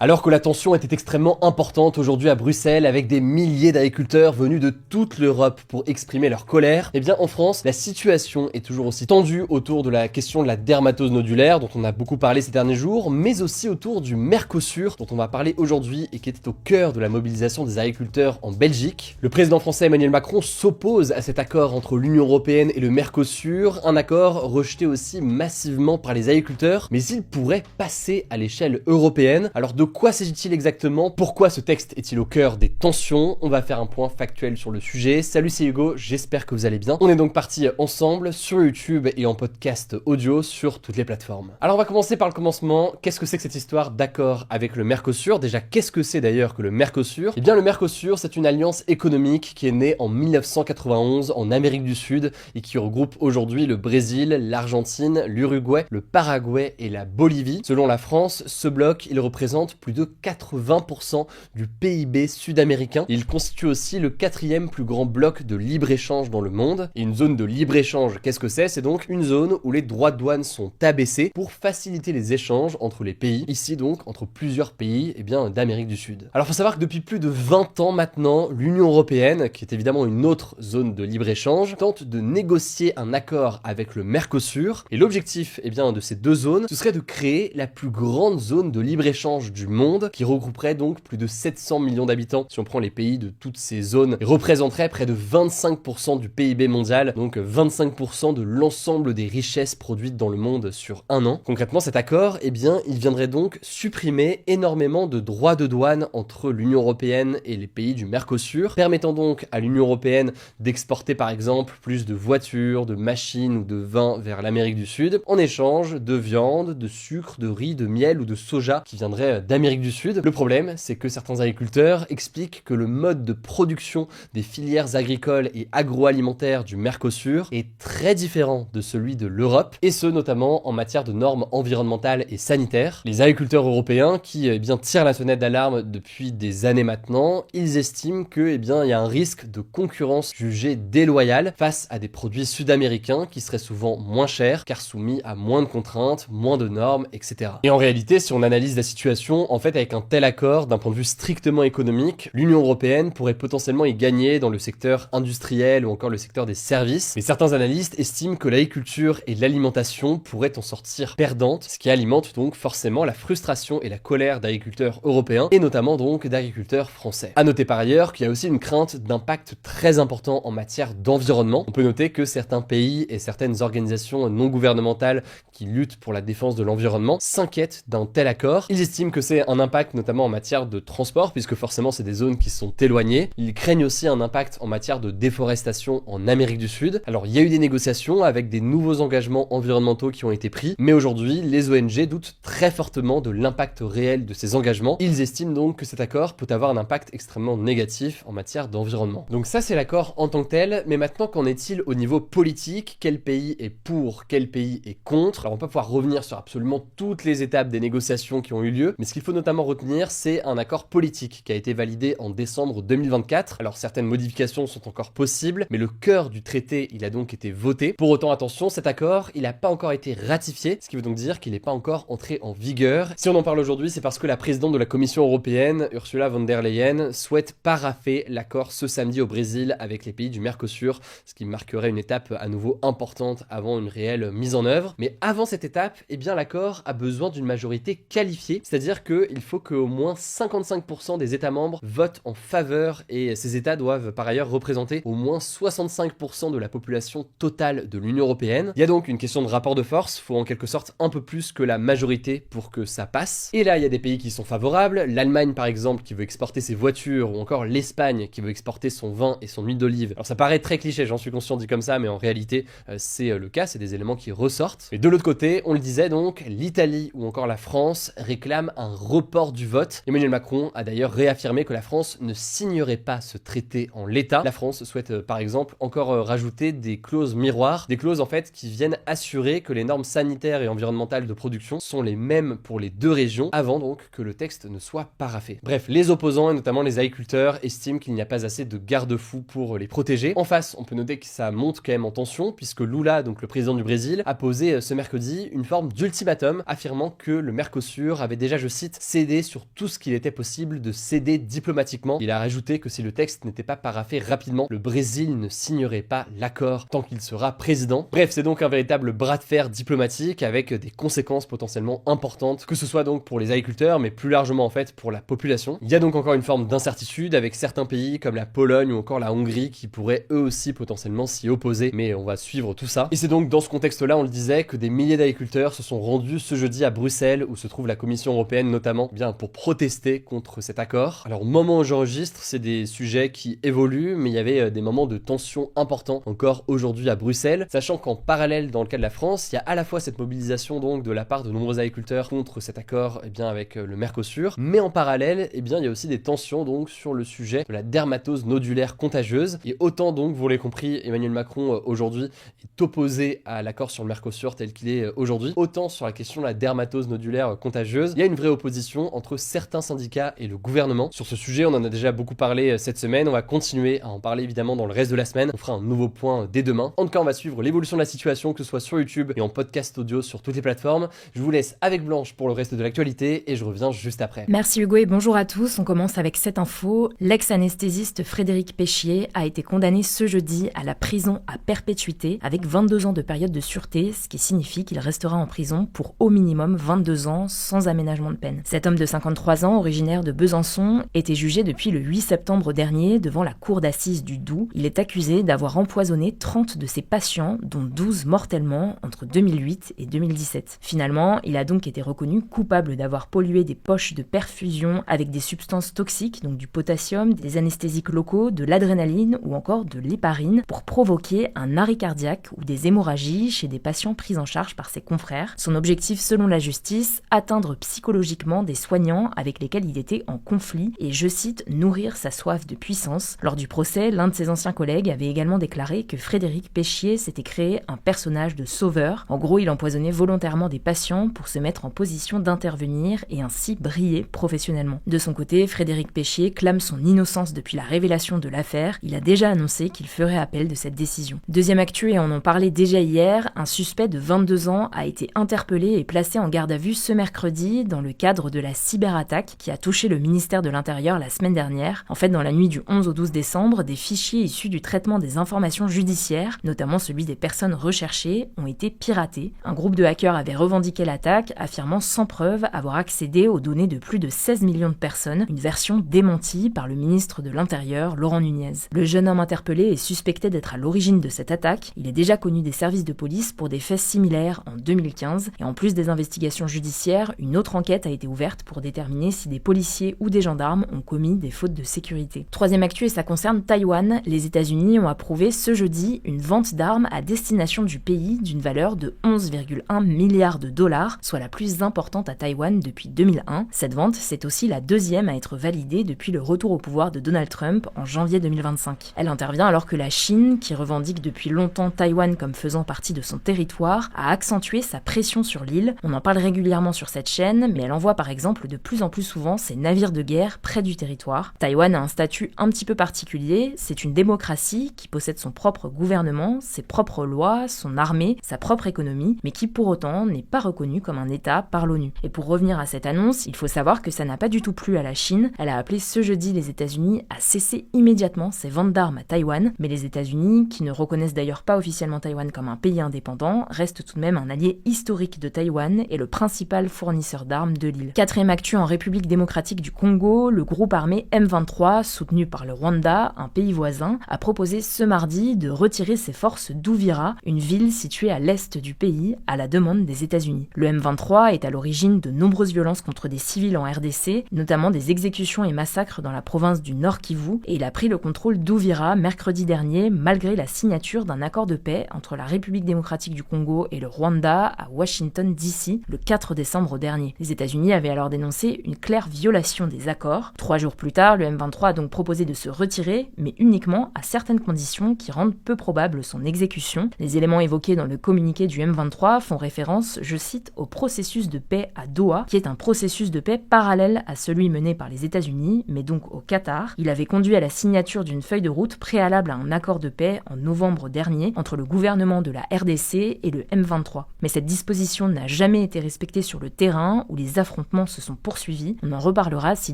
Alors que la tension était extrêmement importante aujourd'hui à Bruxelles avec des milliers d'agriculteurs venus de toute l'Europe pour exprimer leur colère, eh bien en France, la situation est toujours aussi tendue autour de la question de la dermatose nodulaire dont on a beaucoup parlé ces derniers jours, mais aussi autour du Mercosur dont on va parler aujourd'hui et qui était au cœur de la mobilisation des agriculteurs en Belgique. Le président français Emmanuel Macron s'oppose à cet accord entre l'Union européenne et le Mercosur, un accord rejeté aussi massivement par les agriculteurs, mais il pourrait passer à l'échelle européenne. Alors de quoi s'agit-il exactement? Pourquoi ce texte est-il au cœur des tensions? On va faire un point factuel sur le sujet. Salut, c'est Hugo, j'espère que vous allez bien. On est donc parti ensemble sur YouTube et en podcast audio sur toutes les plateformes. Alors on va commencer par le commencement. Qu'est-ce que c'est que cette histoire d'accord avec le Mercosur? Déjà, qu'est-ce que c'est d'ailleurs que le Mercosur? Eh bien le Mercosur, c'est une alliance économique qui est née en 1991 en Amérique du Sud et qui regroupe aujourd'hui le Brésil, l'Argentine, l'Uruguay, le Paraguay et la Bolivie. Selon la France, ce bloc, il représente plus de 80% du PIB sud-américain. Il constitue aussi le 4e plus grand bloc de libre-échange dans le monde. Et une zone de libre-échange, qu'est-ce que c'est? C'est donc une zone où les droits de douane sont abaissés pour faciliter les échanges entre les pays. Ici donc, entre plusieurs pays d'Amérique du Sud. Alors il faut savoir que depuis plus de 20 ans maintenant, l'Union européenne, qui est évidemment une autre zone de libre-échange, tente de négocier un accord avec le Mercosur. Et l'objectif de ces deux zones, ce serait de créer la plus grande zone de libre-échange du monde, qui regrouperait donc plus de 700 millions d'habitants si on prend les pays de toutes ces zones, et représenterait près de 25% du PIB mondial, donc 25% de l'ensemble des richesses produites dans le monde sur un an. Concrètement, cet accord, il viendrait donc supprimer énormément de droits de douane entre l'Union européenne et les pays du Mercosur, permettant donc à l'Union européenne d'exporter par exemple plus de voitures, de machines ou de vin vers l'Amérique du Sud, en échange de viande, de sucre, de riz, de miel ou de soja qui viendraient d'Amérique du Sud. Le problème, c'est que certains agriculteurs expliquent que le mode de production des filières agricoles et agroalimentaires du Mercosur est très différent de celui de l'Europe, et ce notamment en matière de normes environnementales et sanitaires. Les agriculteurs européens qui tirent la sonnette d'alarme depuis des années maintenant, ils estiment qu'il y a un risque de concurrence jugée déloyale face à des produits sud-américains qui seraient souvent moins chers car soumis à moins de contraintes, moins de normes, etc. Et en réalité, si on analyse la situation, en fait, avec un tel accord, d'un point de vue strictement économique, l'Union européenne pourrait potentiellement y gagner dans le secteur industriel ou encore le secteur des services. Mais certains analystes estiment que l'agriculture et l'alimentation pourraient en sortir perdantes, ce qui alimente donc forcément la frustration et la colère d'agriculteurs européens et notamment donc d'agriculteurs français. À noter par ailleurs qu'il y a aussi une crainte d'impact très important en matière d'environnement. On peut noter que certains pays et certaines organisations non gouvernementales qui luttent pour la défense de l'environnement s'inquiètent d'un tel accord. Ils estiment que c'est un impact notamment en matière de transport, puisque forcément c'est des zones qui sont éloignées. Ils craignent aussi un impact en matière de déforestation en Amérique du Sud. Alors il y a eu des négociations avec des nouveaux engagements environnementaux qui ont été pris, mais aujourd'hui les ONG doutent très fortement de l'impact réel de ces engagements. Ils estiment donc que cet accord peut avoir un impact extrêmement négatif en matière d'environnement. Donc ça c'est l'accord en tant que tel, mais maintenant qu'en est-il au niveau politique? Quel pays est pour? Quel pays est contre? Alors on peut pouvoir revenir sur absolument toutes les étapes des négociations qui ont eu lieu, mais ce qu'il faut notamment retenir, c'est un accord politique qui a été validé en décembre 2024. Alors certaines modifications sont encore possibles, mais le cœur du traité, il a donc été voté. Pour autant, attention, cet accord, il n'a pas encore été ratifié, ce qui veut donc dire qu'il n'est pas encore entré en vigueur. Si on en parle aujourd'hui, c'est parce que la présidente de la Commission européenne, Ursula von der Leyen, souhaite parapher l'accord ce samedi au Brésil avec les pays du Mercosur, ce qui marquerait une étape à nouveau importante avant une réelle mise en œuvre. Mais avant cette étape, l'accord a besoin d'une majorité qualifiée, c'est-à-dire qu'il faut qu'au moins 55% des États membres votent en faveur, et ces États doivent par ailleurs représenter au moins 65% de la population totale de l'Union européenne. Il y a donc une question de rapport de force, il faut en quelque sorte un peu plus que la majorité pour que ça passe. Et là, il y a des pays qui sont favorables, l'Allemagne par exemple qui veut exporter ses voitures, ou encore l'Espagne qui veut exporter son vin et son huile d'olive. Alors ça paraît très cliché, j'en suis conscient dit comme ça, mais en réalité c'est le cas, c'est des éléments qui ressortent. Et de l'autre côté, on le disait donc, l'Italie ou encore la France réclament un report du vote. Emmanuel Macron a d'ailleurs réaffirmé que la France ne signerait pas ce traité en l'état. La France souhaite par exemple encore rajouter des clauses miroirs, des clauses en fait qui viennent assurer que les normes sanitaires et environnementales de production sont les mêmes pour les deux régions avant donc que le texte ne soit paraphé. Bref, les opposants et notamment les agriculteurs estiment qu'il n'y a pas assez de garde-fous pour les protéger. En face, on peut noter que ça monte quand même en tension puisque Lula, donc le président du Brésil, a posé ce mercredi une forme d'ultimatum affirmant que le Mercosur avait déjà, je cite, cite, céder sur tout ce qu'il était possible de céder diplomatiquement. Il a rajouté que si le texte n'était pas paraphé rapidement, le Brésil ne signerait pas l'accord tant qu'il sera président. Bref, c'est donc un véritable bras de fer diplomatique avec des conséquences potentiellement importantes, que ce soit donc pour les agriculteurs, mais plus largement en fait pour la population. Il y a donc encore une forme d'incertitude avec certains pays comme la Pologne ou encore la Hongrie qui pourraient eux aussi potentiellement s'y opposer, mais on va suivre tout ça. Et c'est donc dans ce contexte-là, on le disait, que des milliers d'agriculteurs se sont rendus ce jeudi à Bruxelles, où se trouve la Commission européenne notamment, bien pour protester contre cet accord. Alors au moment où j'enregistre, c'est des sujets qui évoluent, mais il y avait des moments de tension importants encore aujourd'hui à Bruxelles, sachant qu'en parallèle, dans le cas de la France, il y a à la fois cette mobilisation donc de la part de nombreux agriculteurs contre cet accord avec le Mercosur, mais en parallèle, il y a aussi des tensions donc sur le sujet de la dermatose nodulaire contagieuse. Et autant donc, vous l'avez compris, Emmanuel Macron aujourd'hui est opposé à l'accord sur le Mercosur tel qu'il est aujourd'hui, autant sur la question de la dermatose nodulaire contagieuse, il y a une vraie opposition entre certains syndicats et le gouvernement. Sur ce sujet, on en a déjà beaucoup parlé cette semaine, on va continuer à en parler évidemment dans le reste de la semaine, on fera un nouveau point dès demain. En tout cas, on va suivre l'évolution de la situation, que ce soit sur YouTube et en podcast audio sur toutes les plateformes. Je vous laisse avec Blanche pour le reste de l'actualité et je reviens juste après. Merci Hugo et bonjour à tous. On commence avec cette info. L'ex-anesthésiste Frédéric Péchier a été condamné ce jeudi à la prison à perpétuité avec 22 ans de période de sûreté, ce qui signifie qu'il restera en prison pour au minimum 22 ans sans aménagement de peine. Cet homme de 53 ans, originaire de Besançon, était jugé depuis le 8 septembre dernier devant la cour d'assises du Doubs. Il est accusé d'avoir empoisonné 30 de ses patients, dont 12 mortellement, entre 2008 et 2017. Finalement, il a donc été reconnu coupable d'avoir pollué des poches de perfusion avec des substances toxiques, donc du potassium, des anesthésiques locaux, de l'adrénaline ou encore de l'héparine, pour provoquer un arrêt cardiaque ou des hémorragies chez des patients pris en charge par ses confrères. Son objectif, selon la justice, atteindre psychologiquement des soignants avec lesquels il était en conflit et, je cite, nourrir sa soif de puissance. Lors du procès, l'un de ses anciens collègues avait également déclaré que Frédéric Péchier s'était créé un personnage de sauveur. En gros, il empoisonnait volontairement des patients pour se mettre en position d'intervenir et ainsi briller professionnellement. De son côté, Frédéric Péchier clame son innocence depuis la révélation de l'affaire. Il a déjà annoncé qu'il ferait appel de cette décision. Deuxième actu, et on en parlait déjà hier, un suspect de 22 ans a été interpellé et placé en garde à vue ce mercredi dans le cadre de la cyberattaque qui a touché le ministère de l'Intérieur la semaine dernière. En fait, dans la nuit du 11 au 12 décembre, des fichiers issus du traitement des informations judiciaires, notamment celui des personnes recherchées, ont été piratés. Un groupe de hackers avait revendiqué l'attaque, affirmant sans preuve avoir accédé aux données de plus de 16 millions de personnes, une version démentie par le ministre de l'Intérieur, Laurent Nunez. Le jeune homme interpellé est suspecté d'être à l'origine de cette attaque. Il est déjà connu des services de police pour des faits similaires en 2015, et en plus des investigations judiciaires, une autre enquête a été ouverte pour déterminer si des policiers ou des gendarmes ont commis des fautes de sécurité. Troisième actu, et ça concerne Taïwan. Les États-Unis ont approuvé ce jeudi une vente d'armes à destination du pays d'une valeur de 11,1 milliards de dollars, soit la plus importante à Taïwan depuis 2001. Cette vente, c'est aussi la deuxième à être validée depuis le retour au pouvoir de Donald Trump en janvier 2025. Elle intervient alors que la Chine, qui revendique depuis longtemps Taïwan comme faisant partie de son territoire, a accentué sa pression sur l'île. On en parle régulièrement sur cette chaîne, mais elle envoie par exemple de plus en plus souvent ses navires de guerre près du territoire. Taïwan a un statut un petit peu particulier, c'est une démocratie qui possède son propre gouvernement, ses propres lois, son armée, sa propre économie, mais qui pour autant n'est pas reconnue comme un État par l'ONU. Et pour revenir à cette annonce, il faut savoir que ça n'a pas du tout plu à la Chine. Elle a appelé ce jeudi les États-Unis à cesser immédiatement ses ventes d'armes à Taïwan, mais les États-Unis, qui ne reconnaissent d'ailleurs pas officiellement Taïwan comme un pays indépendant, restent tout de même un allié historique de Taïwan et le principal fournisseur d'armes de l'île. Quatrième actu, en République démocratique du Congo, le groupe armé M23, soutenu par le Rwanda, un pays voisin, a proposé ce mardi de retirer ses forces d'Uvira, une ville située à l'est du pays, à la demande des États-Unis. Le M23 est à l'origine de nombreuses violences contre des civils en RDC, notamment des exécutions et massacres dans la province du Nord Kivu, et il a pris le contrôle d'Uvira mercredi dernier, malgré la signature d'un accord de paix entre la République démocratique du Congo et le Rwanda à Washington DC le 4 décembre dernier. Les États-Unis avaient alors dénoncé une claire violation des accords. 3 jours plus tard, le M23 a donc proposé de se retirer, mais uniquement à certaines conditions qui rendent peu probable son exécution. Les éléments évoqués dans le communiqué du M23 font référence, je cite, au processus de paix à Doha, qui est un processus de paix parallèle à celui mené par les États-Unis, mais donc au Qatar. Il avait conduit à la signature d'une feuille de route préalable à un accord de paix en novembre dernier entre le gouvernement de la RDC et le M23. Mais cette disposition n'a jamais été respectée sur le terrain où les affrontements affrontements se sont poursuivis. On en reparlera si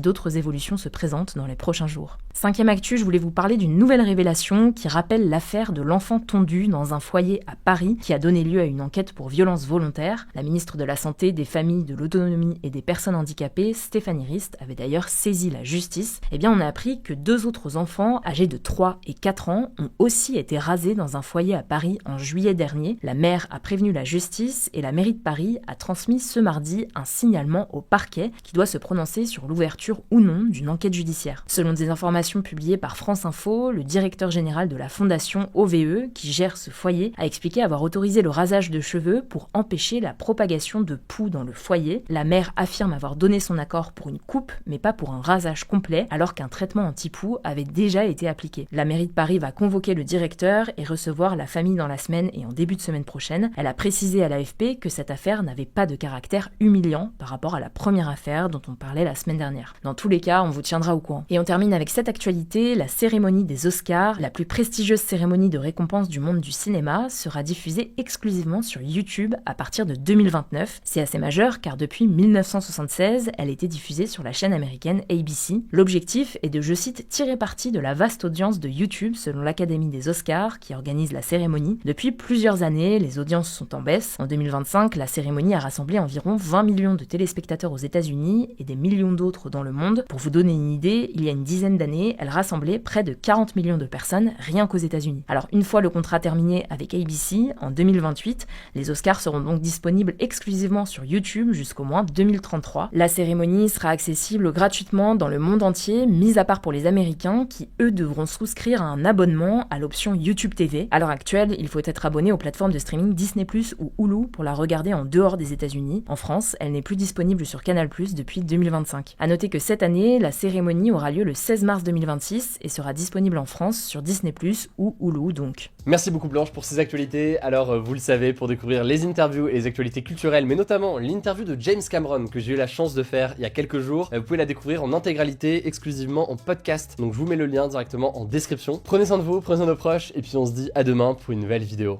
d'autres évolutions se présentent dans les prochains jours. 5e actu, je voulais vous parler d'une nouvelle révélation qui rappelle l'affaire de l'enfant tondu dans un foyer à Paris qui a donné lieu à une enquête pour violence volontaire. La ministre de la Santé, des Familles, de l'Autonomie et des Personnes handicapées, Stéphanie Rist, avait d'ailleurs saisi la justice. Eh bien, on a appris que 2 autres enfants, âgés de 3 et 4 ans, ont aussi été rasés dans un foyer à Paris en juillet dernier. La mère a prévenu la justice et la mairie de Paris a transmis ce mardi un signalement au parquet qui doit se prononcer sur l'ouverture ou non d'une enquête judiciaire. Selon des informations publiées par France Info, le directeur général de la fondation OVE, qui gère ce foyer, a expliqué avoir autorisé le rasage de cheveux pour empêcher la propagation de poux dans le foyer. La mère affirme avoir donné son accord pour une coupe, mais pas pour un rasage complet, alors qu'un traitement anti-poux avait déjà été appliqué. La mairie de Paris va convoquer le directeur et recevoir la famille dans la semaine et en début de semaine prochaine. Elle a précisé à l'AFP que cette affaire n'avait pas de caractère humiliant par rapport à la première affaire dont on parlait la semaine dernière. Dans tous les cas, on vous tiendra au courant. Et on termine avec cette actualité, la cérémonie des Oscars, la plus prestigieuse cérémonie de récompense du monde du cinéma, sera diffusée exclusivement sur YouTube à partir de 2029. C'est assez majeur car depuis 1976, elle était diffusée sur la chaîne américaine ABC. L'objectif est de, je cite, tirer parti de la vaste audience de YouTube selon l'Académie des Oscars qui organise la cérémonie. Depuis plusieurs années, les audiences sont en baisse. En 2025, la cérémonie a rassemblé environ 20 millions de téléspectateurs aux États-Unis et des millions d'autres dans le monde. Pour vous donner une idée, il y a une dizaine d'années, elle rassemblait près de 40 millions de personnes rien qu'aux États-Unis. Alors une fois le contrat terminé avec ABC, en 2028, les Oscars seront donc disponibles exclusivement sur YouTube jusqu'au moins 2033. La cérémonie sera accessible gratuitement dans le monde entier, mis à part pour les Américains qui, eux, devront souscrire à un abonnement à l'option YouTube TV. À l'heure actuelle, il faut être abonné aux plateformes de streaming Disney+ ou Hulu pour la regarder en dehors des États-Unis. En France, elle n'est plus disponible sur Canal+ depuis 2025. À noter que cette année, la cérémonie aura lieu le 16 mars 2026 et sera disponible en France sur Disney+ ou Hulu donc. Merci beaucoup Blanche pour ces actualités. Alors vous le savez, pour découvrir les interviews et les actualités culturelles, mais notamment l'interview de James Cameron que j'ai eu la chance de faire il y a quelques jours, vous pouvez la découvrir en intégralité, exclusivement en podcast. Donc je vous mets le lien directement en description. Prenez soin de vous, prenez soin de nos proches, et puis on se dit à demain pour une nouvelle vidéo.